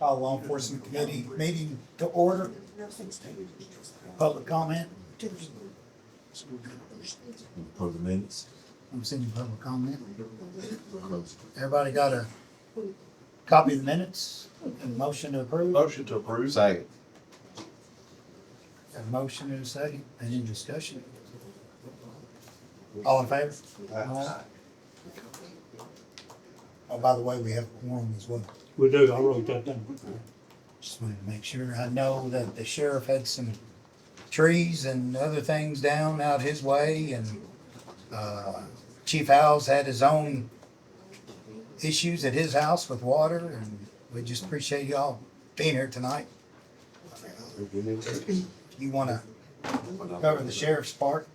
Call law enforcement committee meeting to order. Public comment. For the minutes. I'm sending public comment. Everybody got a copy of the minutes? And motion to approve? Motion to approve. Second. A motion and a second. Any discussion? All in favor? Aye. Oh, by the way, we have a quorum as well. We do, I wrote that down. Just wanted to make sure. I know that the sheriff had some trees and other things down out his way, and Chief Howes had his own issues at his house with water, and we just appreciate y'all being here tonight. You want to cover the sheriff's part?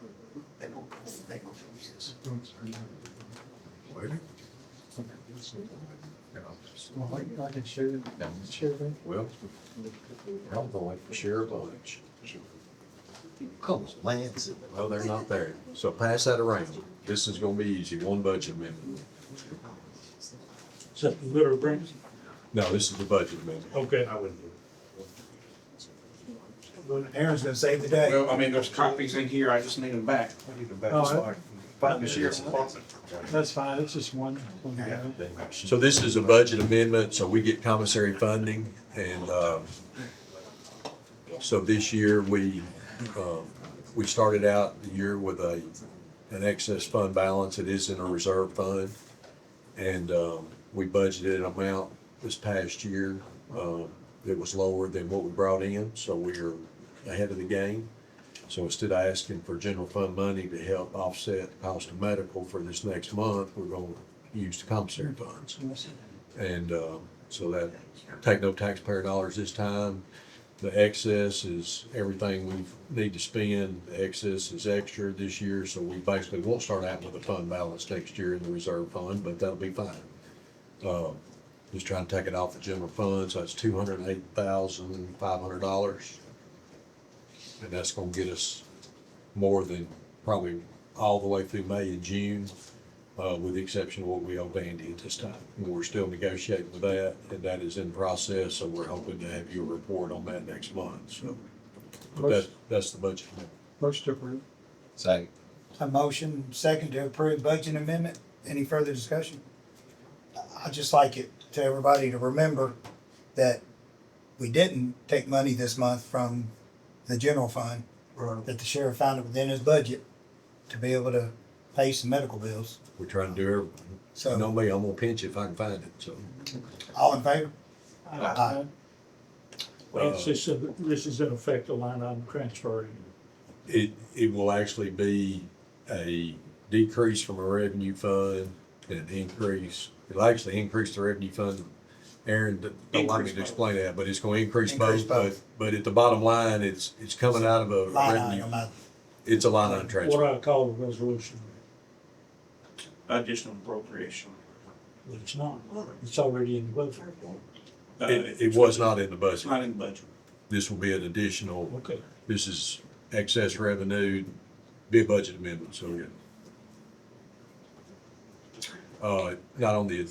Well, I'm going to share a bunch. Lance. Well, they're not there. So pass that around. This is gonna be easy. One budget amendment. Is that the litter brings? No, this is the budget amendment. Okay. I wouldn't do Aaron's gonna save the day. Well, I mean, there's copies in here, I just need them back. it. I need to back Oh, so I can find the sheriff's department. That's fine, it's just one. So this is a budget amendment, so we get commissary funding, and, so this year, we started out the year with an excess fund balance. It is in a reserve fund. And, we budgeted an amount this past year, that was lower than what we brought in, so we're ahead of the game. So instead of asking for general fund money to help offset the cost of medical for this next month, we're gonna use the commissary funds. And, so that, take no taxpayer dollars this time. The excess is everything we need to spend. The excess is extra this year, so we basically won't start out with a fund balance next year in the reserve fund, but that'll be fine. Just trying to take it off the general fund, so that's $208,500. And that's gonna get us more than probably all the way through May and June, with the exception of what we owe Vandy at this time. And we're still negotiating with that, and that is in process, so we're hoping to have you a report on that next month, so. But that's the budget. Motion to approve. Second. A motion, second to approve budget amendment. Any further discussion? I'd just like it to everybody to remember that we didn't take money this month from the general fund, that the sheriff found it within his budget to be able to pay some medical bills. We're trying to do everything. So- You know me, I'm gonna pinch it if I can find it, so. All in favor? And this is in effect a line item transfer. It will actually be a decrease from a revenue fund and an increase. It'll actually increase the revenue fund. Aaron, don't like me to explain that, but it's gonna increase Increase both, both. but at the bottom line, it's coming out of a Line revenue. item, It's a line item What transfer. I call a resolution, Additional appropriation. but it's not. It's already in the budget. It was not in the It's budget. not in the budget. This will be an additional, Okay. this is excess revenue, be a budget amendment, so yeah. Not on the,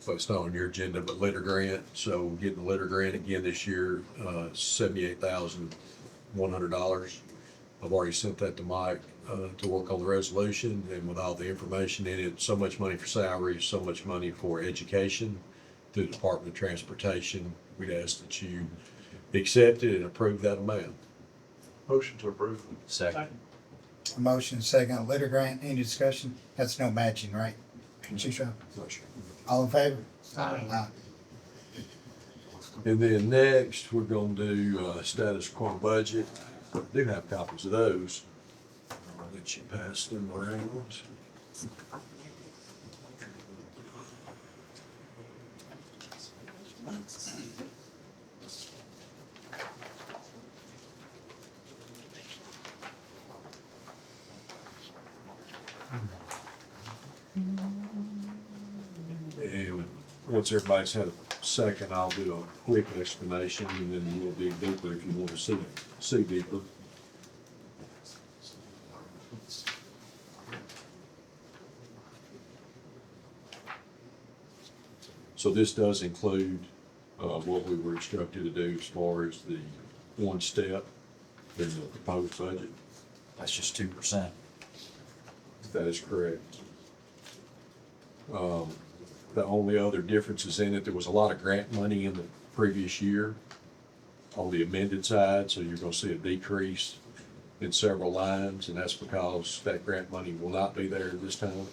well, it's not on your agenda, but litter grant, so getting the litter grant again this year, $78,100. I've already sent that to Mike, to work on the resolution, and with all the information in it, so much money for salaries, so much money for education through the Department of Transportation. We'd ask that you accept it and approve that amount. Motion to approve. Second. a motion, second on litter grant. Any discussion? That's no matching, right? Chief Shaw? All in favor? Aye. And then next, we're gonna do, status quo budget. I do have copies of those. I'll let you pass them around. And once everybody's had a second, I'll do a quick explanation, and then we'll dig deeper if you want to see deeper. So this does include what we were instructed to do as far as the one step in the proposed budget. That's just 2%. That is correct. The only other differences in it, there was a lot of grant money in the previous year on the amended side, so you're gonna see a decrease in several lines, and that's because that grant money will not be there this time.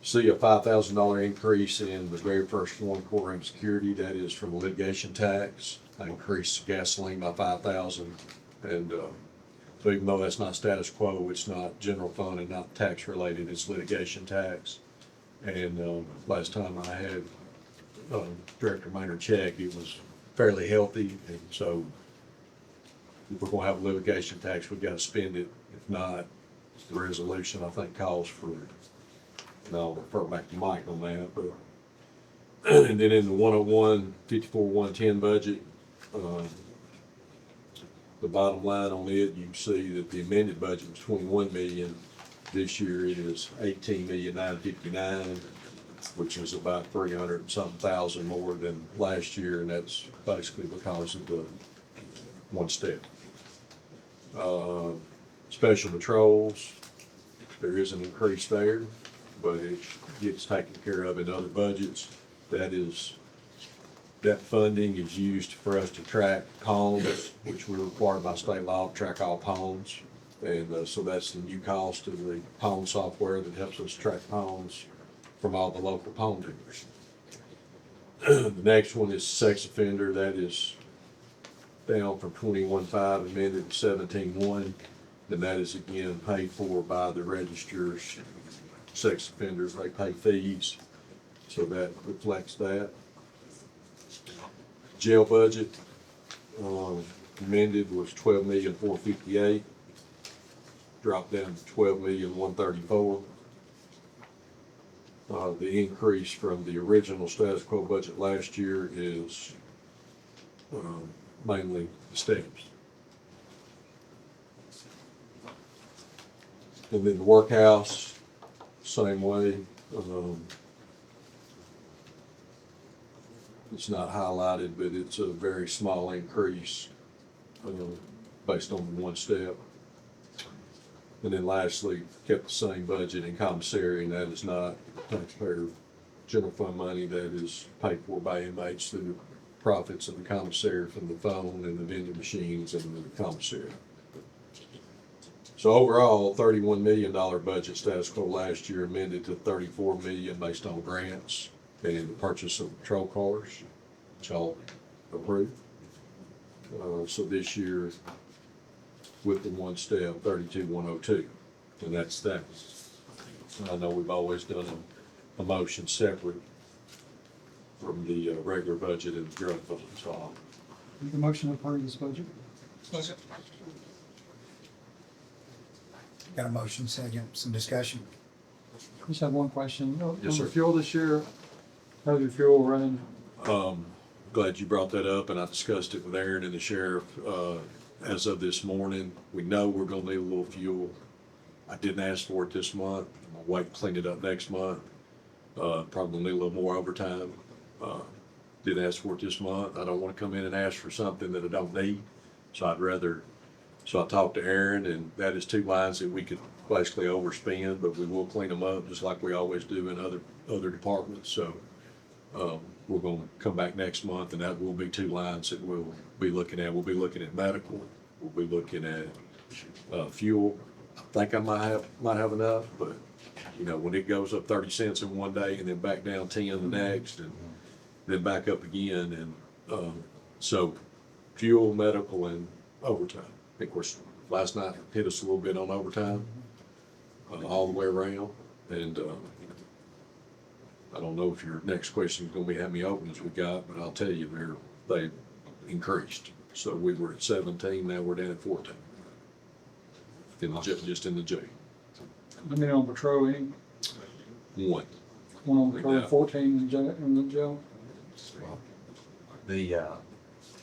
See a $5,000 increase in the very first one, courtroom security, that is from litigation tax. I increased gasoline by 5,000, and, so even though that's not status quo, it's not general fund and not tax related, it's litigation tax. And, last time I had, Director Maynard check, it was fairly healthy, and so if we're gonna have a litigation tax, we've gotta spend it. If not, the resolution, I think, calls for, and I'll refer back to Mike on that, but, and then in the 101, 54, 110 budget, the bottom line on it, you can see that the amended budget was 21 million. This year it is 18,959,000, which is about 300 and something thousand more than last year, and that's basically because of the one step. Special patrols, there is an increase there, but it gets taken care of in other budgets. That funding is used for us to track homes, which we're required by state law to track all homes. And so that's the new cost of the home software that helps us track homes from all the local home dealers. The next one is sex offender. That is down from 21.5 amended to 17.1. And that is again paid for by the registrars. Sex offenders, they pay fees. So that reflects that. Jail budget, amended was 12,458,000, dropped down to 12,134,000. The increase from the original status quo budget last year is, mainly the steps. And then the workhouse, same way, it's not highlighted, but it's a very small increase, based on the one step. And then lastly, kept the same budget in commissary, and that is not taxpayer general fund money, that is paid for by inmates through the profits of the commissary from the phone and the vending machines and the commissary. So overall, $31 million budget status quo last year, amended to 34 million based on grants and the purchase of patrol cars, which I'll approve. So this year, with the one step, 32,102, and that's that. I know we've always done a motion separate from the regular budget and the drug fund, so I'll Make a motion to approve this budget. Got a motion, second, some discussion. Just have one question. Yes, sir. On the fuel this year, how's your fuel running? Glad you brought that up, and I discussed it with Aaron and the sheriff. As of this morning, we know we're gonna need a little fuel. I didn't ask for it this month. I'm gonna wait to clean it up next month. Probably need a little more overtime. Didn't ask for it this month. I don't wanna come in and ask for something that I don't need. So I talked to Aaron, and that is two lines that we could basically overspend, but we will clean them up just like we always do in other departments. So, we're gonna come back next month, and that will be two lines that we'll be looking at. We'll be looking at medical, we'll be looking at, fuel. I think I might have enough, but, when it goes up 30 cents in one day and then back down 10 the next, and then back up again, and, so fuel, medical, and overtime. Of course, last night hit us a little bit on overtime, all the way around, and, I don't know if your next question is gonna be how many openings we got, but I'll tell you, they increased. So we were at 17, now we're down at 14. Just in the jail. How many on patrol? Any? One. One on patrol, Yeah. 14 in the jail?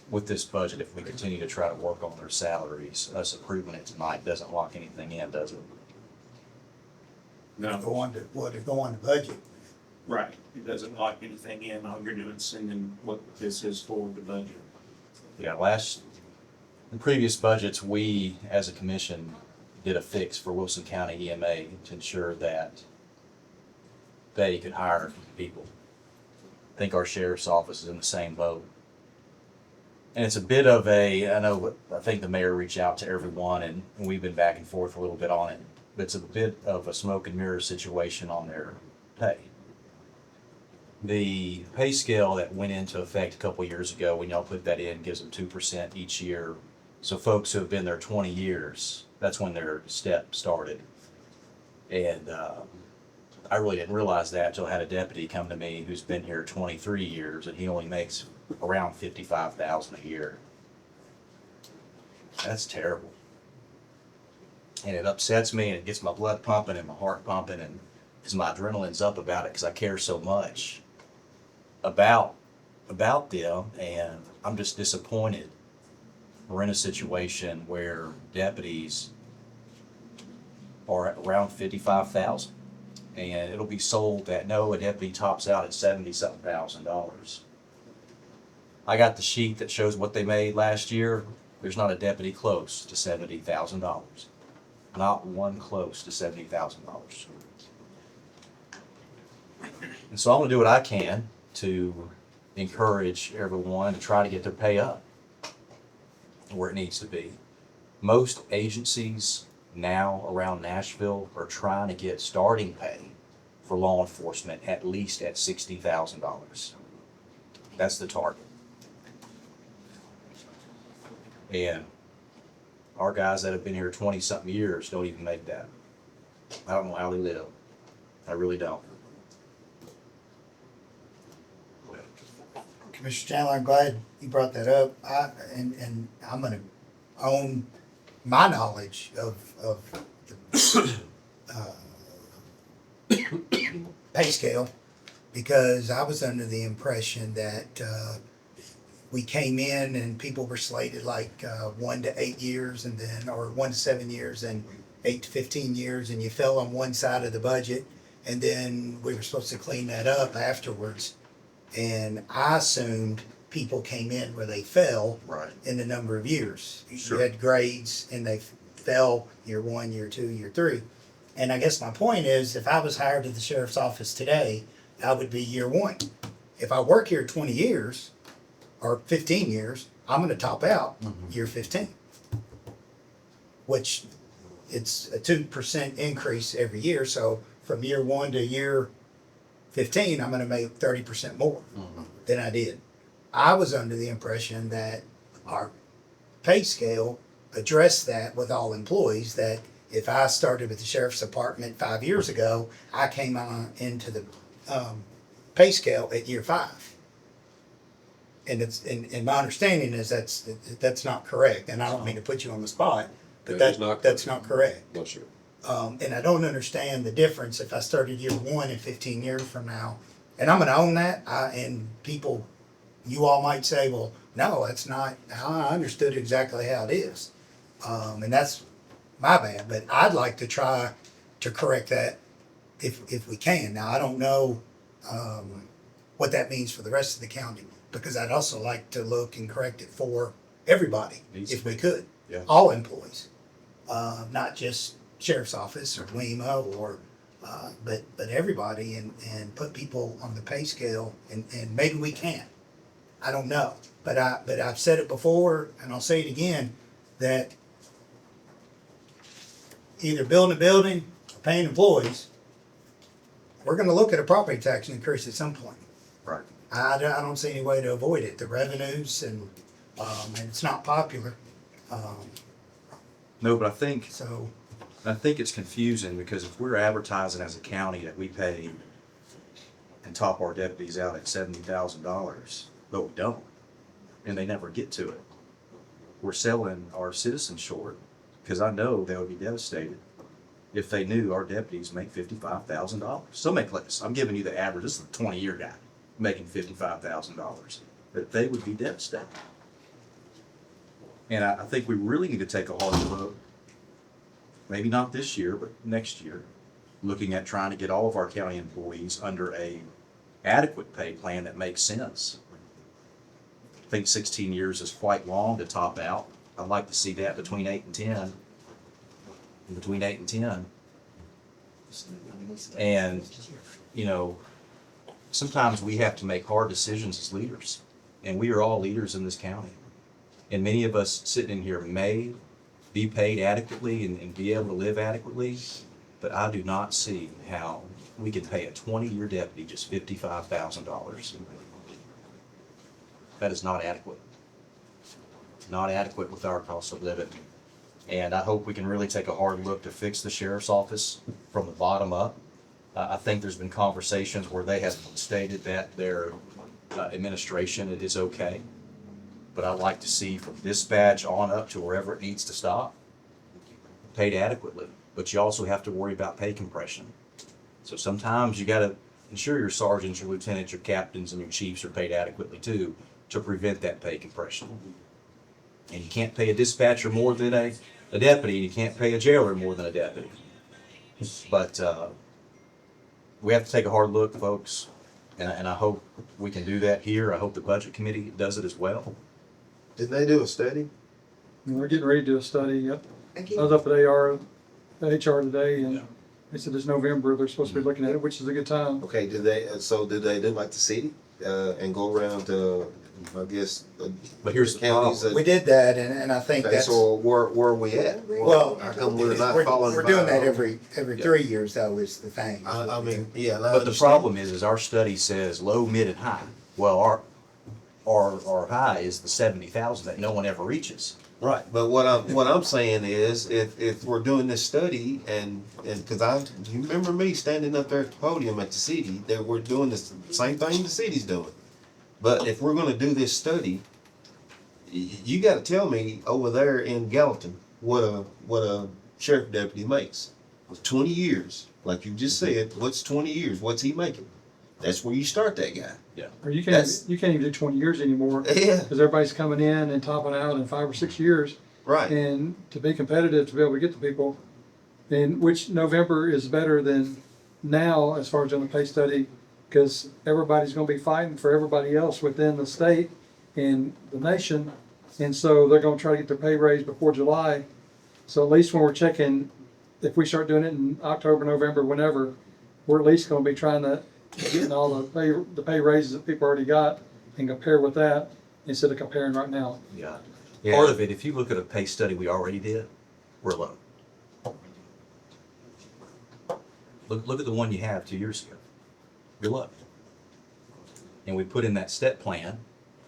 With this budget, if we continue to try to work on their salaries, us approving it tonight doesn't lock anything in, does it? Go on to, well, to go on the budget, Right, it doesn't lock anything in, all you're doing is sending what this is for the budget. Yeah, in previous budgets, we, as a commission, did a fix for Wilson County EMA to ensure that they could hire people. I think our sheriff's office is in the same boat. And it's a bit of I think the mayor reached out to everyone and we've been back and forth a little bit on it. But it's a bit of a smoke and mirror situation on their pay. The pay scale that went into effect a couple years ago, when y'all put that in, gives them 2% each year. So folks who have been there 20 years, that's when their step started. And I really didn't realize that until I had a deputy come to me who's been here 23 years and he only makes around $55,000 a year. That's terrible. And it upsets me and it gets my blood pumping and my heart pumping and because my adrenaline's up about it because I care so much about them, and I'm just disappointed we're in a situation where deputies are at around 55,000, and it'll be sold that no, a deputy tops out at $70-something thousand. I got the sheet that shows what they made last year. There's not a deputy close to $70,000. Not one close to $70,000. And so I'm gonna do what I can to encourage everyone to try to get their pay up where it needs to be. Most agencies now around Nashville are trying to get starting pay for law enforcement at least at $60,000. That's the target. And our guys that have been here 20-something years don't even make that. I don't know how they live. I really don't. Commissioner Chandler, I'm glad you brought that up. And I'm gonna own my knowledge of the pay scale because I was under the impression that we came in and people were slated like 1 to 8 years and then, or 1 to 7 years and 8 to 15 years, and you fell on one side of the budget, and then we were supposed to clean that up afterwards. And I assumed people came in where they fell Right. in the number of years. Sure. You had grades and they fell year 1, year 2, year 3. And I guess my point is, if I was hired to the sheriff's office today, I would be year 1. If I work here 20 years or 15 years, I'm going to top out year 15, which it's a 2% increase every year. So from year 1 to year 15, I'm going to make 30% more than I did. I was under the impression that our pay scale addressed that with all employees, that if I started with the sheriff's department 5 years ago, I came on into the pay scale at year 5. And it's and my understanding is that's not correct. And I don't mean to put you on the spot, but That is not that's not correct. No, sir. And I don't understand the difference if I started year 1 and 15 years from now. And I'm going to own that. And people, you all might say, well, no, that's not how I understood exactly how it is. And that's my bad. But I'd like to try to correct that if we can. Now, I don't know what that means for the rest of the county, because I'd also like to look and correct it for everybody, if we could. Yeah. All employees, not just sheriff's office or WEMA or but everybody, and put people on the pay scale, and maybe we can. I don't know, but I've said it before and I'll say it again, that either building a building or paying employees, we're going to look at a property tax increase at some point. Right. I don't see any way to avoid it. The revenues and it's not popular. No, but I think So it's confusing because if we're advertising as a county that we pay and top our deputies out at $70,000, but we don't, and they never get to it, we're selling our citizens short, because I know they would be devastated if they knew our deputies make $55,000. Some make less. I'm giving you the average. This is a 20-year guy making $55,000. But they would be devastated. And I think we really need to take a hard look, maybe not this year, but next year, looking at trying to get all of our county employees under a adequate pay plan that makes sense. I think 16 years is quite long to top out. I'd like to see that between 8 and 10. Between 8 and 10. And, you know, sometimes we have to make hard decisions as leaders. And we are all leaders in this county. And many of us sitting in here may be paid adequately and be able to live adequately, but I do not see how we can pay a 20-year deputy just $55,000. That is not adequate. Not adequate with our cost of living. And I hope we can really take a hard look to fix the sheriff's office from the bottom up. I think there's been conversations where they have stated that their administration is okay. But I'd like to see from dispatch on up to wherever it needs to stop, paid adequately. But you also have to worry about pay compression. So sometimes you gotta ensure your sergeants, your lieutenants, your captains, and your chiefs are paid adequately too, to prevent that pay compression. And you can't pay a dispatcher more than a deputy, and you can't pay a jailer more than a deputy. But we have to take a hard look, folks, and I hope we can do that here. I hope the budget committee does it as well. Didn't they do a study? And we're getting ready to do a study. Yep. I was up at HR today, and they said it's November. They're supposed to be looking at it, which is a good time. Okay, did they do like the city, and go around to, I guess, But here's the counties? problem. We did that, and I think Okay, that's, so where are we at? well, How come we're not we're following? doing that by- every 3 years though, is the thing. I mean, yeah. and I But the understand. problem is our study says low, mid, and high. Well, our high is the 70,000 that no one ever reaches. Right, but what I'm saying is, if we're doing this study, and cause you remember me standing up there at the podium at the city, that we're doing the same thing the city's doing. But if we're gonna do this study, you gotta tell me over there in Gallatin, what a sheriff deputy makes. 20 years, like you just said, what's 20 years, what's he making? That's where you start that guy. Or you That's- can't even do 20 years anymore, Yeah, because everybody's coming in and topping out in 5 or 6 years. right. And to be competitive, to be able to get the people, and which November is better than now as far as doing the pay study, because everybody's gonna be fighting for everybody else within the state and the nation. And so they're gonna try to get their pay raise before July. So at least when we're checking, if we start doing it in October, November, whenever, we're at least gonna be trying to getting all the pay raises that people already got and compare with that instead of comparing right now. Yeah. Yeah. Part of it, if you look at a pay study we already did, we're low. Look at the one you have 2 years ago. You're low. And we put in that step plan,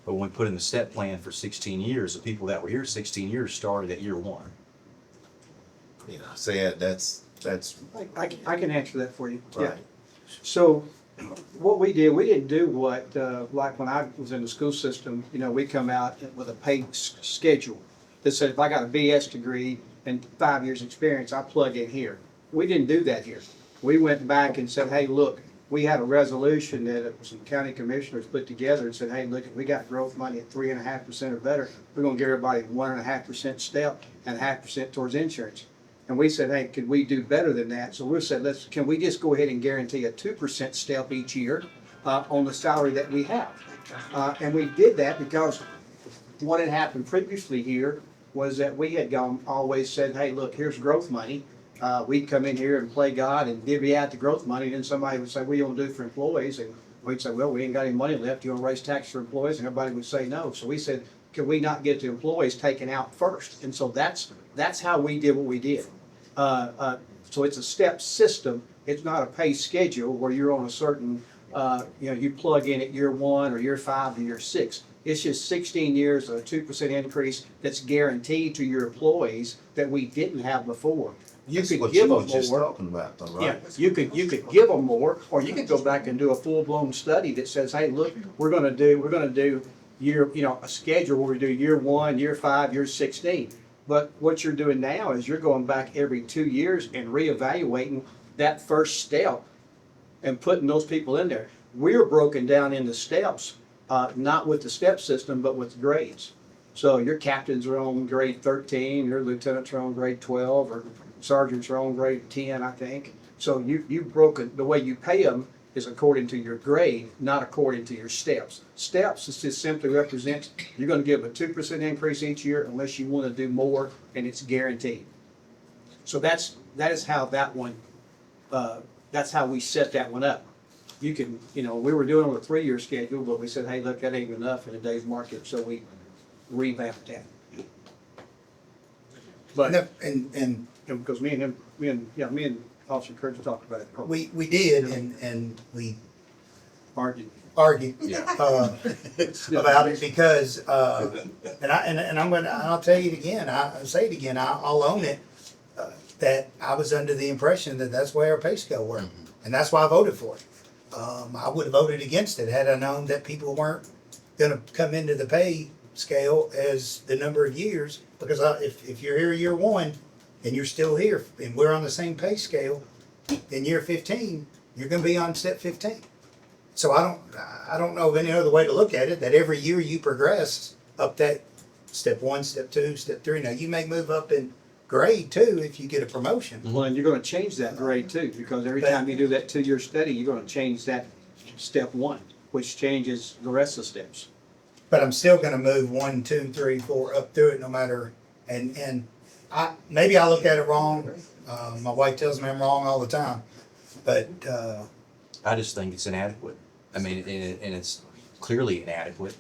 but when we put in the step plan for 16 years, the people that were here 16 years started at year 1. You know, say that's I can answer that for you. Yeah. right. So what we did, we didn't do what, like when I was in the school system, you know, we come out with a pay schedule that said if I got a BS degree and 5 years experience, I plug in here. We didn't do that here. We went back and said, hey, look, we had a resolution that some county commissioners put together and said, hey, look, if we got growth money at 3.5% or better, we're gonna give everybody 1.5% step and 0.5% towards insurance. And we said, hey, could we do better than that? So we said, can we just go ahead and guarantee a 2% step each year on the salary that we have? And we did that because what had happened previously here was that we had always said, hey, look, here's growth money. We'd come in here and play God and divvy out the growth money. And then somebody would say, what do you want to do for employees? And we'd say, well, we ain't got any money left. You want to raise taxes for employees? And everybody would say no. So we said, can we not get the employees taken out first? And so that's how we did what we did. So it's a step system. It's not a pay schedule where you're on a certain, you plug in at year 1 or year 5 or year 6. It's just 16 years of a 2% increase that's guaranteed to your employees that we didn't have before. You That's could what give you them were just more. talking about, though, Yeah, right? you could give them more, or you could go back and do a full-blown study that says, hey, look, we're gonna do year, a schedule where we do year 1, year 5, year 16. But what you're doing now is you're going back every 2 years and reevaluating that first step and putting those people in there. We're broken down into steps, not with the step system, but with grades. So your captains are on grade 13, your lieutenants are on grade 12, or sergeants are on grade 10, I think. So you've broken, the way you pay them is according to your grade, not according to your steps. Steps is just simply represents, you're gonna give a 2% increase each year unless you wanna do more, and it's guaranteed. So that is how that one, that's how we set that one up. You can, we were doing it on a 3-year schedule, but we said, hey, look, that ain't enough in today's market, so we revamped that. But, And because me and Officer Kurtz talked about it. we did, and we Argued. argued, about it because, I'll tell you it again, I'll say it again, I'll own it, that I was under the impression that that's where our pay scale worked. And that's why I voted for it. I would have voted against it had I known that people weren't gonna come into the pay scale as the number of years. Because if you're here year 1 and you're still here and we're on the same pay scale, in year 15, you're gonna be on step 15. So I don't know of any other way to look at it, that every year you progress up that step 1, step 2, step 3. Now, you may move up in grade too if you get a promotion. Well, and you're gonna change that grade too, because every time you do that 2-year study, you're gonna change that step 1, which changes the rest of the steps. But I'm still gonna move 1, 2, 3, 4 up through it no matter, and maybe I look at it wrong. My wife tells me I'm wrong all the time, but, I just think it's inadequate. I mean, and it's clearly inadequate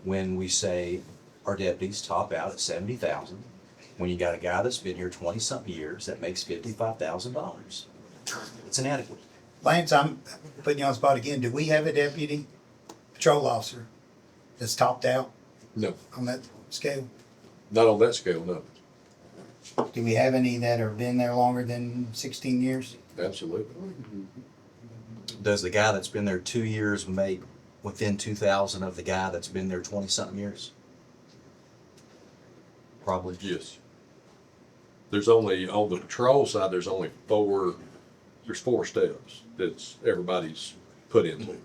when we say our deputies top out at 70,000. When you got a guy that's been here 20-something years, that makes $55,000. It's inadequate. Lance, I'm putting you on the spot again. Do we have a deputy patrol officer that's topped out No, on that scale? not on that scale, no, Do we have any that have been there longer than 16 years? absolutely. Does the guy that's been there 2 years make within 2,000 of the guy that's been there 20-something years? Probably. Yes. There's only, on the patrol side, there's 4 steps that's everybody's put into.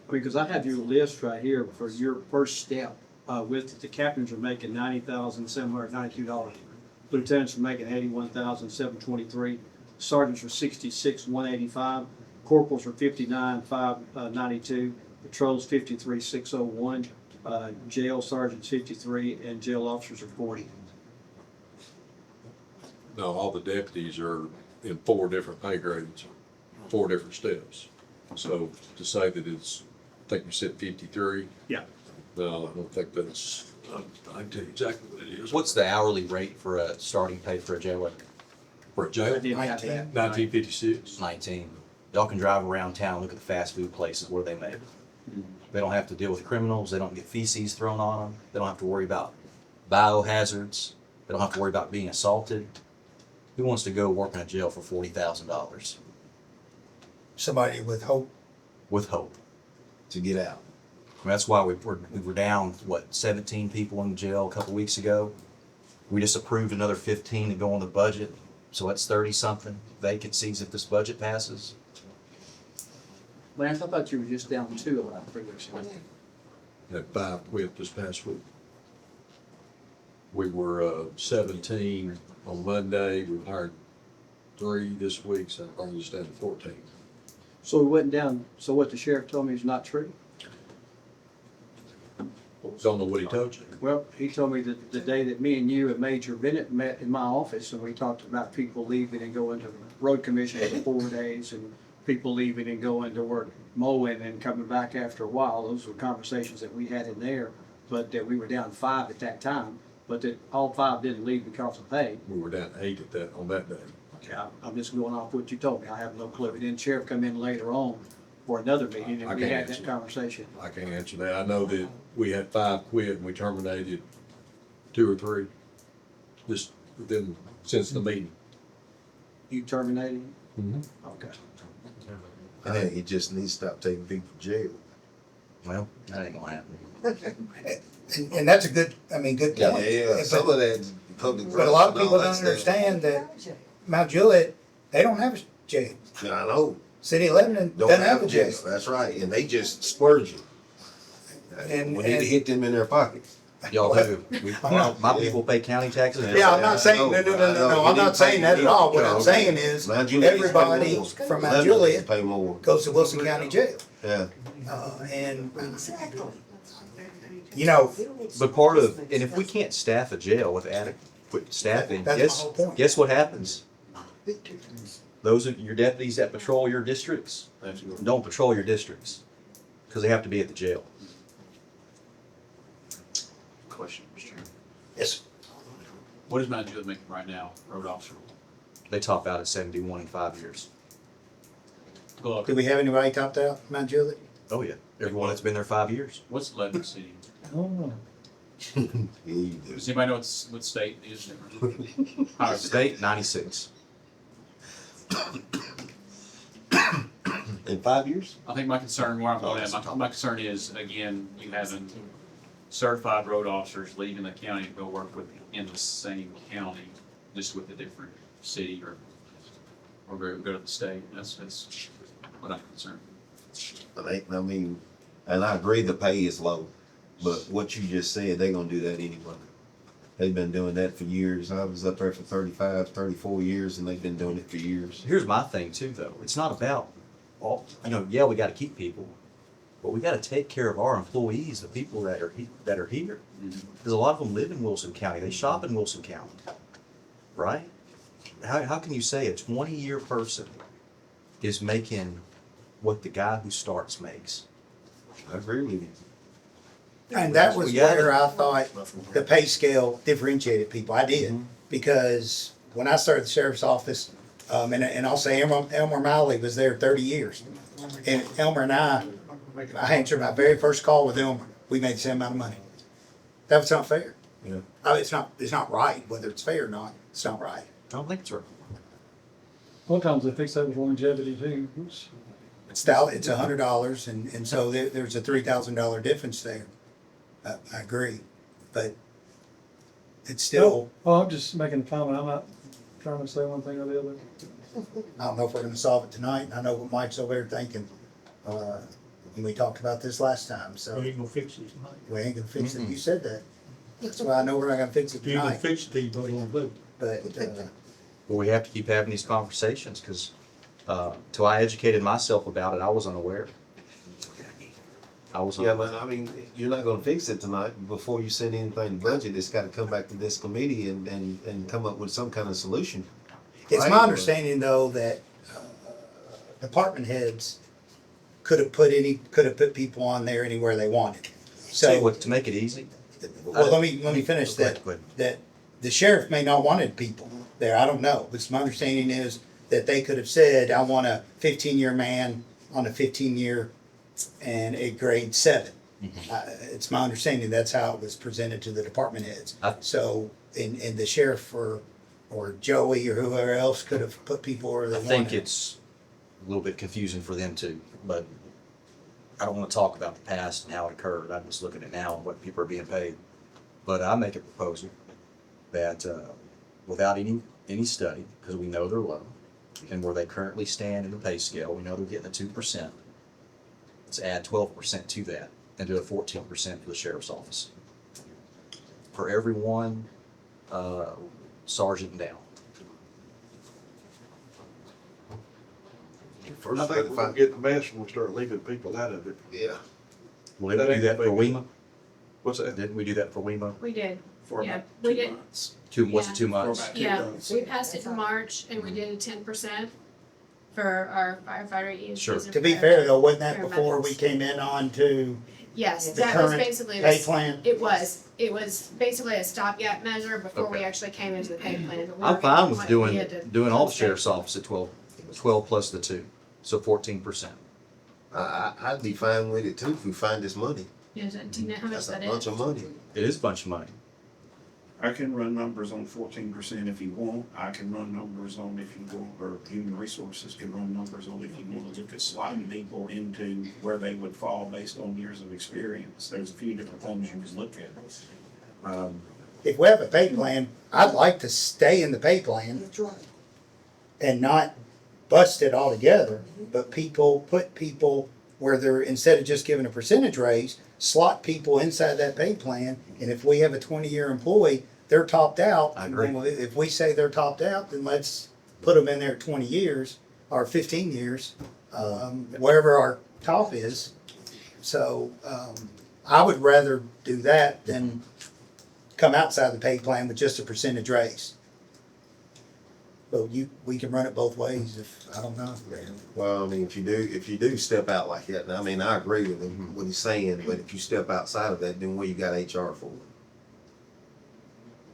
Because I have your list right here for your first step, with the captains are making $90,792. Lieutenants are making $81,723. Sergeants are $66,185. Corporals are $59,592. Patrols $53,601. Jail sergeants 53, and jail officers are 40. No, all the deputies are in 4 different pay grades, 4 different steps. So to say that it's, I think you said 53, Yeah. no, I don't think that's, I can tell you exactly what it is. What's the hourly rate for a starting pay for a jailer? For a I jail? didn't have that. 1956. 19. Y'all can drive around town, look at the fast food places where they make. They don't have to deal with criminals. They don't get feces thrown on them. They don't have to worry about biohazards. They don't have to worry about being assaulted. Who wants to go work in a jail for $40,000 Somebody with hope. with hope? To get out. I mean, that's why we were down, 17 people in jail a couple weeks ago. We just approved another 15 to go on the budget, so that's 30-something vacancies if this budget passes. Lance, I thought you were just down 2 about 3 weeks ago. Had 5 quit this past week. We were 17 on Monday. We hired 3 this week, so that brings us down to 14. So we went down, so what the sheriff told me is not true? Don't know what he told you. Well, he told me that the day that me and you and Major Bennett met in my office, and we talked about people leaving and going to road commission for 4 days, and people leaving and going to work mowing and coming back after a while. Those were conversations that we had in there, but that we were down 5 at that time, but that all 5 didn't leave because of pay. We were down 8 on that day. Okay, I'm just going off what you told me. I have no clue. Then sheriff come in later on for another meeting, I and we can't had that answer. conversation. I can't answer that. I know that we had 5 quit and we terminated 2 or 3 just within, since the meeting. You terminated? Okay. I think he just needs to stop taking people to jail. Well, that ain't gonna happen. And that's a good point. Yeah, some But of that public. but a lot of and all people that don't stuff. understand that Mount Juliet, they don't have a jail. Yeah, I know. City of Lebanon Don't doesn't have a jail. That's right. And they just splurge you. And- We need to and- hit them in their pockets. Y'all do. My people pay county taxes. and Yeah, I'm not saying, no, I'm not saying that at all. What I'm saying is, Mount Juliet used to pay everybody more. from Mount Lebanon used Juliet to pay more, goes to Wilson County Jail. yeah. And, you know, But part of, and if we can't staff a jail with adequate staffing, That's my whole point. guess what happens? Those are your deputies that patrol your districts don't patrol your districts because they have to be at the jail. Question, Mr. Chairman. yes, What is Mount Juliet making right now, road officer? They top out at 71 in 5 years. Look, do we have anybody topped out, Mount Juliet? Oh yeah, everyone that's been there 5 years. what's Lebanon City? Oh, Yeah, you do. Does anybody know what state is? Higher than- State 96. In 5 years? I think my concern, where I'm going at, my concern is, again, you having certified road officers leaving the county to go work in the same county, just with a different city or go to the state. That's what I'm concerned. I mean, and I agree the pay is low, but what you just said, they gonna do that anyway. They've been doing that for years. I was up there for 35, 34 years and they've been doing it for years. Here's my thing too, though. It's not about yeah, we got to keep people, but we got to take care of our employees, the people that are here. Because a lot of them live in Wilson County. They shop in Wilson County, right? How can you say a 20-year person is making what the guy who starts makes? I agree with you. And that was Yeah. where I thought the pay scale differentiated people. I did. Because when I started the sheriff's office, and I'll say Elmer Miley was there 30 years. And Elmer and I answered my very first call with Elmer. We made the same amount of money. That was not fair. Yeah. It's not right, whether it's fair or not, it's not right. I don't think it's right. sometimes they fix that with longevity too. Oops. It's $100 and so there's a $3,000 difference there. I agree, but it's still, Oh, I'm just making a comment. I'm not trying to say one thing or the other. I don't know if we're gonna solve it tonight. I know what Mike's over there thinking. And we talked about this last time, so We ain't gonna fix it tonight. we ain't gonna fix it. You said that. That's why I know we're not gonna fix it If you can tonight, fix it, you vote on vote. but, But we have to keep having these conversations because till I educated myself about it, I was unaware. Yeah, but I mean, you're not gonna fix it tonight. Before you send anything to budget, it's gotta come back to this committee and come up with some kind of solution. it's my understanding though that department heads could have put people on there anywhere they wanted. Say So, what, to make it easy. well, let me finish that. Go ahead. That the sheriff may not wanted people there, I don't know, but my understanding is that they could have said, I want a 15-year man on a 15-year and a grade 7. It's my understanding that's how it was presented to the department heads. So, and the sheriff or Joey or whoever else could have put people where they I wanted. think it's a little bit confusing for them too, but I don't want to talk about the past and how it occurred. I'm just looking at now and what people are being paid. But I make a proposal that without any study, because we know they're low, and where they currently stand in the pay scale, we know they're getting a 2%. Let's add 12% to that and do a 14% for the sheriff's office. For every one sergeant down. I think we're gonna get the mess when we start leaving people out of it. Yeah. Well, That didn't we do ain't that for big. WEMA? What's that? Didn't we do that for WEMA? We did, For Yeah, about we 2 did. months. Was it Yeah. 2 For months? about 2 yeah, months. we passed it in March and we did a 10% for our firefighter EMTs. Sure. and To be fair though, wasn't paramedics. that before we came in on to Yes, the that was current basically, pay plan? it was basically a stopgap measure before we Okay. actually came into the pay plan. But we I'm were fine getting with what doing we had to doing all the post. sheriff's office at 12 plus the 2, so 14%. I'd be fine with it too if we find this money. Yeah, do you know how much That's a that bunch is? of money. It is a bunch of money. I can run numbers on 14% if you want. I can run numbers on if you want, or human resources can run numbers on if you want to look at slotting people into where they would fall based on years of experience. There's a few different things you can look at. If we have a pay plan, I'd like to stay in the pay plan and not bust it altogether, but put people where they're, instead of just giving a percentage raise, slot people inside that pay plan, and if we have a 20-year employee, they're topped out. I agree. Well, if we say they're topped out, then let's put them in there at 20 years or 15 years, wherever our top is. So, I would rather do that than come outside the pay plan with just a percentage raise. But we can run it both ways if, I don't know. Well, I mean, if you do step out like that, and I mean, I agree with him, what he's saying, but if you step outside of that, then what you got HR for?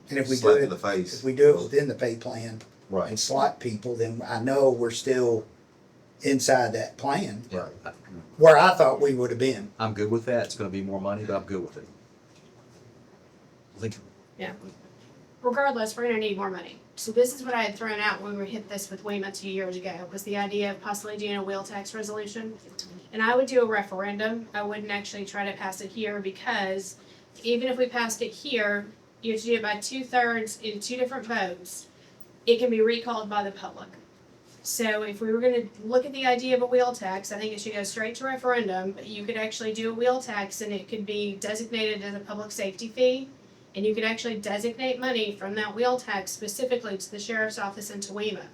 And if we do Slap in it, the face. if we do it within the pay plan and Right, slot people, then I know we're still inside that plan, right. where I thought we would have been. I'm good with that. It's gonna be more money, but I'm good with it. I think, Yeah. Regardless, we're gonna need more money. So this is what I had thrown out when we hit this with WEMA 2 years ago, was the idea of possibly doing a wheel tax resolution. And I would do a referendum. I wouldn't actually try to pass it here, because even if we passed it here, you have to do it by 2/3 in 2 different votes. It can be recalled by the public. So if we were gonna look at the idea of a wheel tax, I think it should go straight to referendum, but you could actually do a wheel tax and it could be designated as a public safety fee. And you could actually designate money from that wheel tax specifically to the sheriff's office and to WEMA. what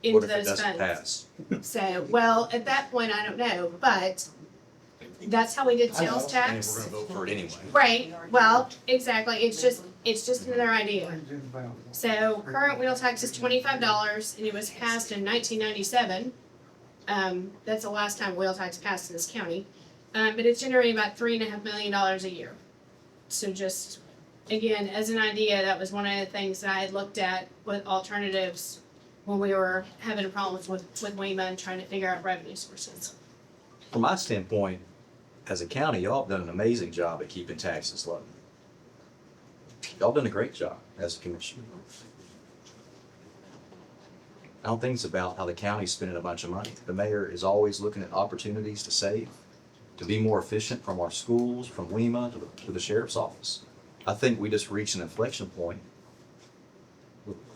Into if it those doesn't funds. pass? So, well, at that point, I don't know, but that's how we did I know. sales And tax. we're gonna vote for it anyway. Right, well, exactly, it's just another idea. So current wheel tax is $25 and it was passed in 1997. That's the last time wheel tax passed in this county. But it's generating about $3.5 million a year. So just, again, as an idea, that was one of the things that I had looked at with alternatives when we were having problems with WEMA and trying to figure out revenue sources. From my standpoint, as a county, y'all have done an amazing job at keeping taxes low. Y'all done a great job as a commission. I don't think it's about how the county's spending a bunch of money. The mayor is always looking at opportunities to save, to be more efficient, from our schools, from WEMA to the sheriff's office. I think we just reached an inflection point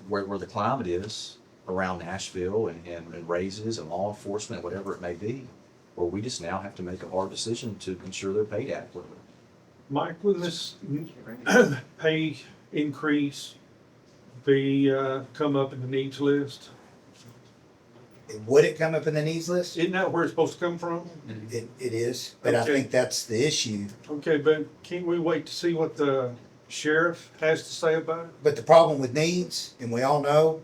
where the climate is around Nashville and raises and law enforcement, whatever it may be, where we just now have to make a hard decision to ensure they're paid adequately. Mike, will this pay increase be, come up in the needs list? Would it come up in the needs list? Isn't that where it's supposed to come from? It is, but I Okay. think that's the issue. Okay, but can't we wait to see what the sheriff has to say about it? But the problem with needs, and we all know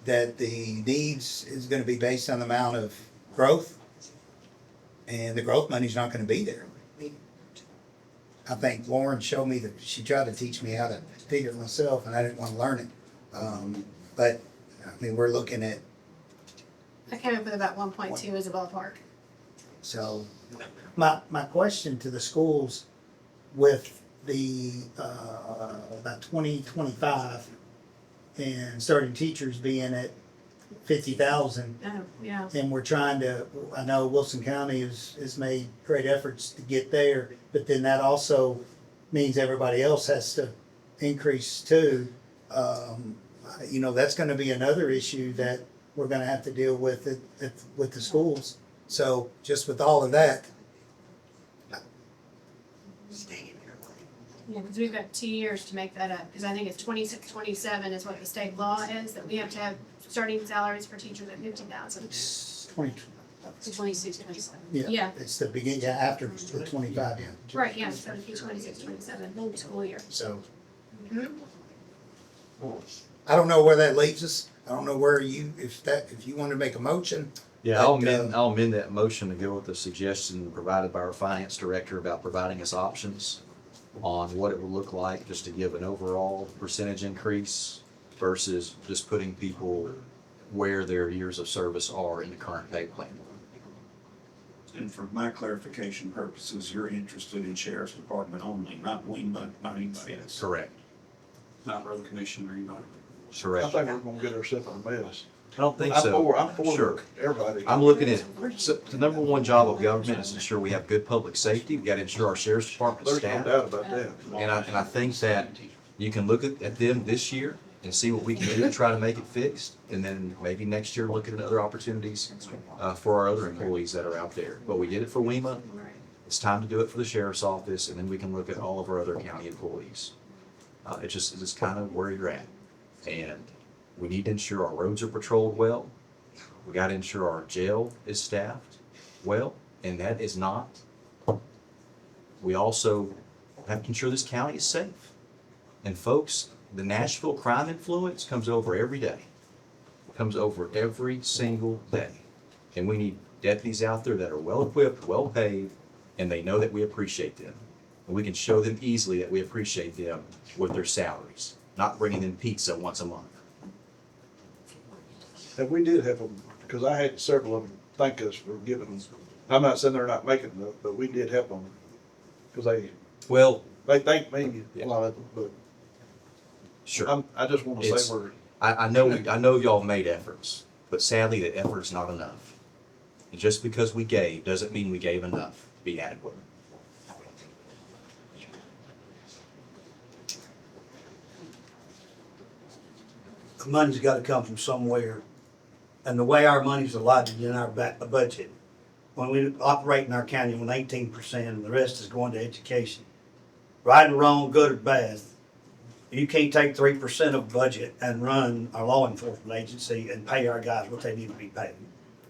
that the needs is gonna be based on the amount of growth. And the growth money's not gonna be there. I think Lauren showed me that, she tried to teach me how to figure it myself, and I didn't wanna learn it. But, I mean, we're looking at, I came up with about 1.2 as a ballpark. so, my question to the schools with the, about 2025 and starting teachers being at 50,000, Oh, yeah. and we're trying to, I know Wilson County has made great efforts to get there, but then that also means everybody else has to increase too. You know, that's gonna be another issue that we're gonna have to deal with with the schools. So just with all of that, Yeah, because we've got 2 years to make that up, because I think it's 26, 27 is what the state law is, that we have to have starting salaries for teachers at 50,000. it's 20, 26, 27. yeah, Yeah. it's the beginning, after the 25, yeah. Right, yeah, so it'd be 26, 27, school year. So Mhm. I don't know where that leaves us. I don't know where if you want to make a motion. Yeah, I'll But, I'll amend that motion to go with the suggestion provided by our finance director about providing us options on what it would look like just to give an overall percentage increase versus just putting people where their years of service are in the current pay plan. And for my clarification purposes, you're interested in sheriff's department only, not WEMA, not anybody else. Correct. Not road commission or anybody. I Correct. think we're gonna get ourselves in a mess. I don't think I'm so. for Sure. everybody. I'm looking at, so the number one job of government is to ensure we have good public safety. We gotta ensure our sheriff's department There's no staff. doubt about that. And I think that you can look at them this year and see what we can do to try to make it fixed. And then maybe next year, look at other opportunities, for our other employees that are out there. But we did it for WEMA. It's time to do it for the sheriff's office, and then we can look at all of our other county employees. It's just kind of where you're at. And we need to ensure our roads are patrolled well. We gotta ensure our jail is staffed well, and that is not. We also have to ensure this county is safe. And folks, the Nashville crime influence comes over every day. Comes over every single day. And we need deputies out there that are well-equipped, well-paid, and they know that we appreciate them. And we can show them easily that we appreciate them with their salaries, not bringing them pizza once a month. And we did have them, because I had several of them thank us for giving them. I'm not saying they're not making enough, but we did help them. Because Well, they thanked me, Yeah. a lot of them, but sure. I just want to It's- say we're, I know y'all made efforts, but sadly, the effort's not enough. And just because we gave, doesn't mean we gave enough to be adequate. The money's gotta come from somewhere. And the way our money's allotted in our budget, when we operate in our county with 18% and the rest is going to education, right or wrong, good or bad, you can't take 3% of budget and run our law enforcement agency and pay our guys what they need to be paid.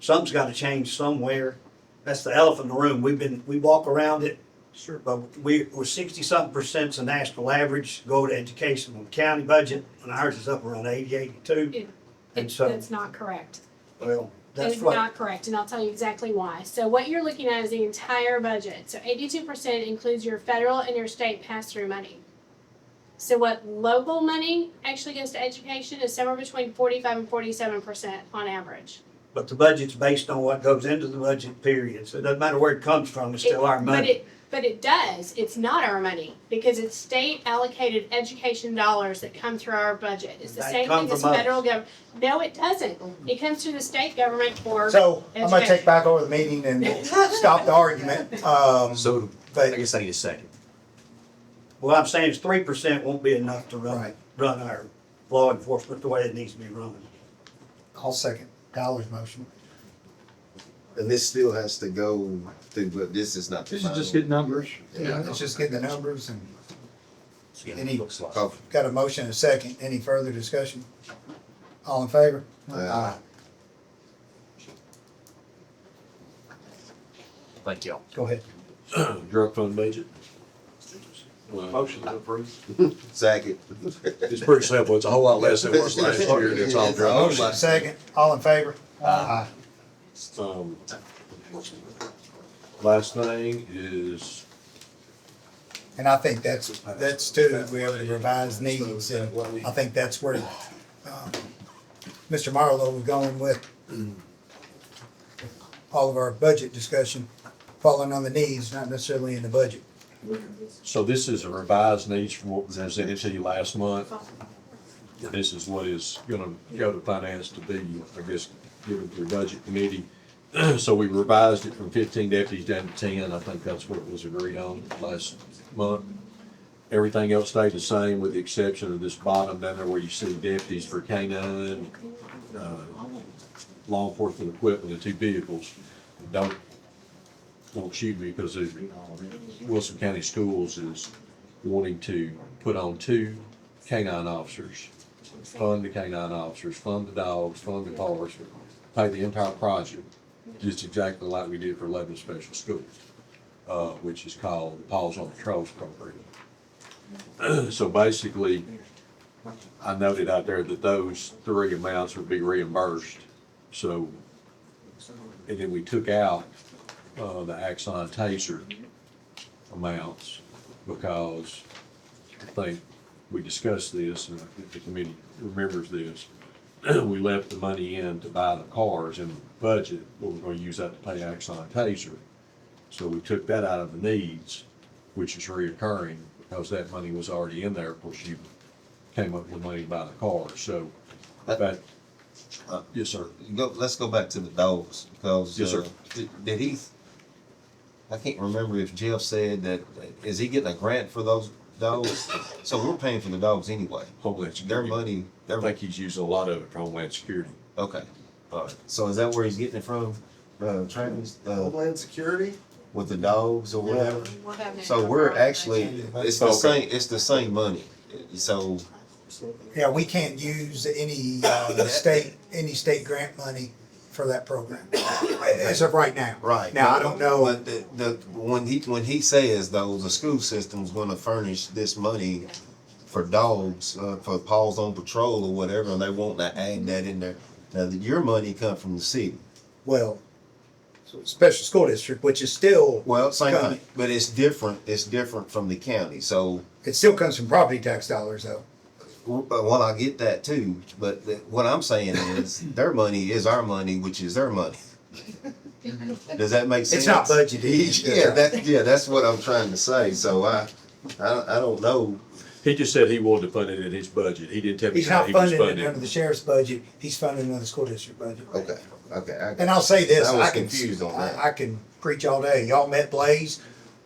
Something's gotta change somewhere. That's the elephant in the room. We walk around it. Sure. But we're 60-something% is the national average, go to education on the county budget, and ours is up around 80, 82. And so, That's not correct. well, That that's is what, not correct, and I'll tell you exactly why. So what you're looking at is the entire budget. So 82% includes your federal and your state pass-through money. So what local money actually goes to education is somewhere between 45 and 47% on average. but the budget's based on what goes into the budget, period. So it doesn't matter where it comes from, it's still our money. But it does. It's not our money because it's state allocated education dollars that come through our budget. It's the That same come thing as from us. federal government. No, it doesn't. It comes through the state government for So I'm gonna education. take back over the meeting and stop the argument. So, I But guess I need a second. What I'm saying is 3% won't be enough to Right. run our law enforcement the way it needs to be run. I'll second Tyler's motion. And this still has to go through, but this is not the This is just final. get numbers. Yeah, let's just get the numbers and Any- Looks like. Oh, got a motion and a second. Any further discussion? All in favor? Aye. Thank y'all. Go ahead. Drug fund budget. motion to approve. Second. It's pretty simple. It's a whole lot less than it was last year, and it's all It's drug. all Motion and second. All in favor? Aye. Last thing is, And I think that's too, we have to revise needs, and I think that's where, Mr. Marlowe was going with all of our budget discussion, falling on the needs, not necessarily in the budget. so this is a revised needs from what was presented to you last month. This is what is gonna go to finance to be, I guess, given to the budget committee. So we revised it from 15 deputies down to 10. I think that's what was agreed on last month. Everything else stayed the same with the exception of this bottom down there where you see deputies for K-9, law enforcement equipment, and 2 vehicles. Don't shoot me because Wilson County Schools is wanting to put on 2 K-9 officers, fund the K-9 officers, fund the dogs, fund the cars, pay the entire project, just exactly like we did for 11 special schools, which is called the Paws on Patrols program. So basically, I noted out there that those 3 amounts would be reimbursed. So, and then we took out the Axon Taser amounts because I think we discussed this, and I think the committee remembers this. We left the money in to buy the cars in the budget, but we're gonna use that to pay Axon Taser. So we took that out of the needs, which is reoccurring, because that money was already in there. Of course, you came up with money to buy the cars, so that, yes, sir. Let's go back to the dogs, because. Yes, sir. Did he, I can't remember if Jeff said that, is he getting a grant for those dogs? So we're paying for the dogs anyway. Homeland Their Security. money, I think he's using a lot of it for Homeland Security. okay. All right. So is that where he's getting it from? Travis? Homeland Security? with the dogs or whatever. We'll have no So we're problem. actually, it's the Okay. it's the same money. So, Yeah, we can't use any, state grant money for that program, as of right now. right. Now, I don't know, But when he says though, the school system's gonna furnish this money for dogs, for paws on patrol or whatever, and they want to add that in there. Now, your money come from the city. well, special school district, which is still, Well, same Got thing, but it's different from the county, so, it still comes from property tax dollars though. well, I get that too, but what I'm saying is, their money is our money, which is their money. Does that make sense? It's not budgeted. Yeah, that's what I'm trying to say, so I don't know. He just said he wanted to fund it in his budget. He didn't tell me He's how not he was funding it funding under the sheriff's budget, he's funding it under the school district budget. Okay. And I'll say this, I was I can, confused on that. I can preach all day, y'all met Blaze,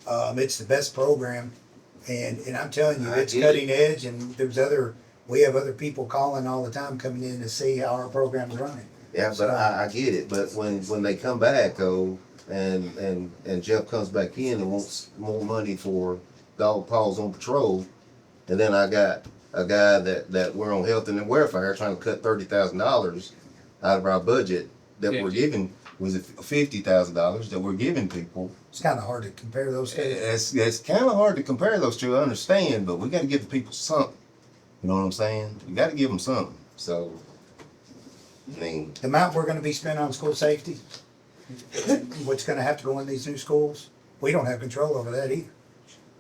it's the best program. And I'm telling you, I it's get cutting edge, and we have other people calling all the time, coming in to see how our program's running. Yeah, but I get it, but when they come back though, and Jeff comes back in and wants more money for dog paws on patrol, and then I got a guy that we're on health and welfare trying to cut $30,000 out of our budget that we're giving, was it $50,000 that we're giving people. It's kinda hard to compare those two. It's kind of hard to compare those two, I understand, but we gotta give the people something. You know what I'm saying? We gotta give them something, so, I mean, The amount we're gonna be spending on school safety, what's gonna have to go in these new schools, we don't have control over that either.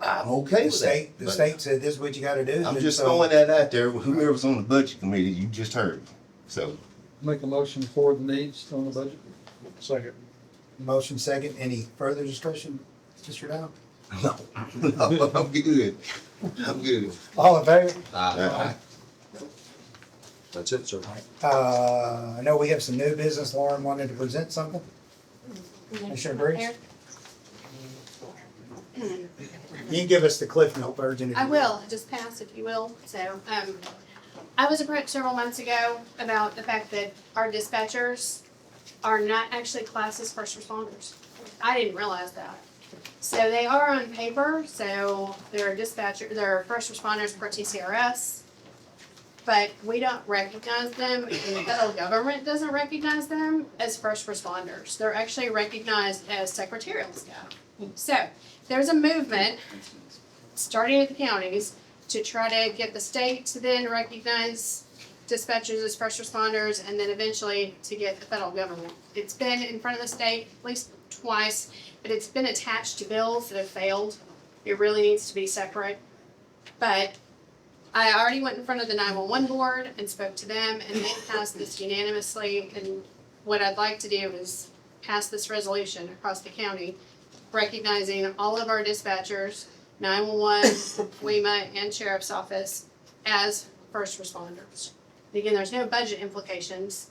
I'm okay with that. The but- state said this is what you gotta do. I'm and just so- throwing that out there, whoever's on the budget committee, you just heard, so. Make a motion for the needs on the budget. Second. Motion second, any further discussion, Mr. Dow? No, I'm good, I'm good. All in favor? That's it, sir. I know we have some new business, Lauren wanted to present something. Commissioner Briggs? You can give us the Cliff Note version. if I you will, just pass if you will. So, I was approached several months ago about the fact that our dispatchers are not actually classed as first responders. I didn't realize that. So they are on paper, so they're first responders per TCRS. But we don't recognize them, and the federal government doesn't recognize them as first responders. They're actually recognized as secretarial staff. So, there's a movement, starting at the counties, to try to get the state to then recognize dispatchers as first responders, and then eventually to get the federal government. It's been in front of the state at least twice, but it's been attached to bills that have failed. It really needs to be separate. But I already went in front of the 911 board and spoke to them, and they passed this unanimously. And what I'd like to do is pass this resolution across the county, recognizing all of our dispatchers, 911, WEMA, and Sheriff's Office as first responders. Again, there's no budget implications.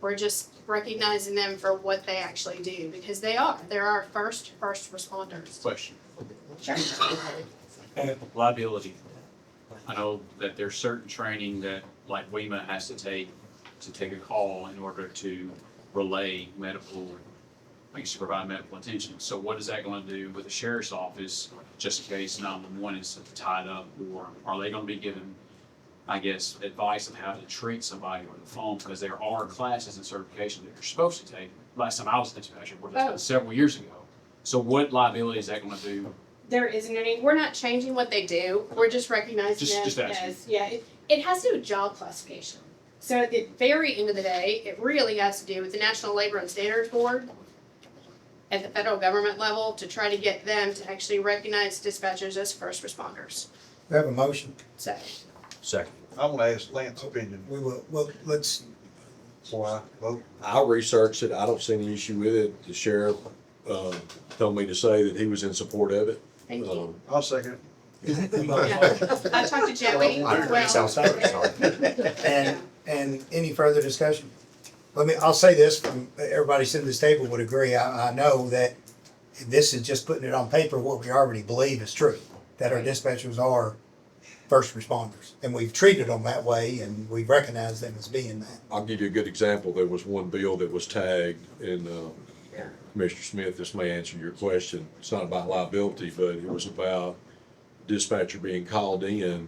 We're just recognizing them for what they actually do, because they're our first responders. Question. Sure. Liability. I know that there's certain training that, like WEMA has to take a call in order to relay medical, I guess to provide medical attention. So what is that gonna do with the sheriff's office, just in case 911 is tied up? Or are they gonna be given, I guess, advice of how to treat somebody over the phone? Because there are classes and certifications that you're supposed to take. Last time I was a dispatcher, which was several years ago. So what liability is that gonna do? There isn't any, we're not changing what they do, we're just recognizing Just them asking. as, it has to do with job classification. So at the very end of the day, it really has to do with the National Labor and Standards Board at the federal government level to try to get them to actually recognize dispatchers as first responders. We have a motion. So, Second. I wanna ask Lance's opinion We will, well, let's, before I vote. I researched it. I don't see any issue with it. The sheriff, told me to say that he was in support of it. thank you. I'll second it. Yeah. I talked to Joey as well. and any further discussion? I'll say this, from everybody sitting at this table would agree, I know that this is just putting it on paper, what we already believe is true, that our dispatchers are first responders. And we've treated them that way, and we've recognized them as being that. I'll give you a good example. There was one bill that was tagged in, Commissioner Smith, this may answer your question. It's not about liability, but it was about dispatcher being called in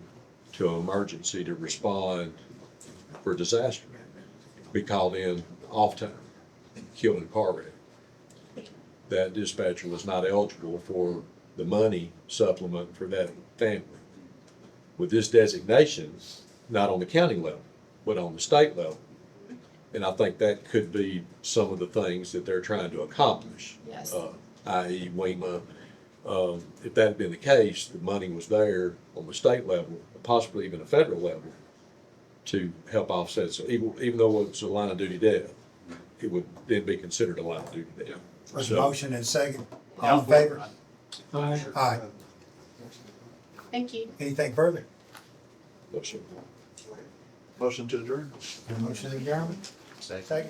to an emergency to respond for disaster. Be called in off time, killed in a car wreck. That dispatcher was not eligible for the money supplement for that family. With this designation, not on the county level, but on the state level. And I think that could be some of the things that they're trying to accomplish. Yes. I.e. WEMA. If that had been the case, the money was there on the state level, possibly even a federal level, to help offset. So even though it's a line of duty death, it would then be considered a line of duty death. There's a motion and second. All in favor? Aye. Aye. Thank you. Anything further? No, sir. Motion to adjourn. Motion adjourned. Second. Second.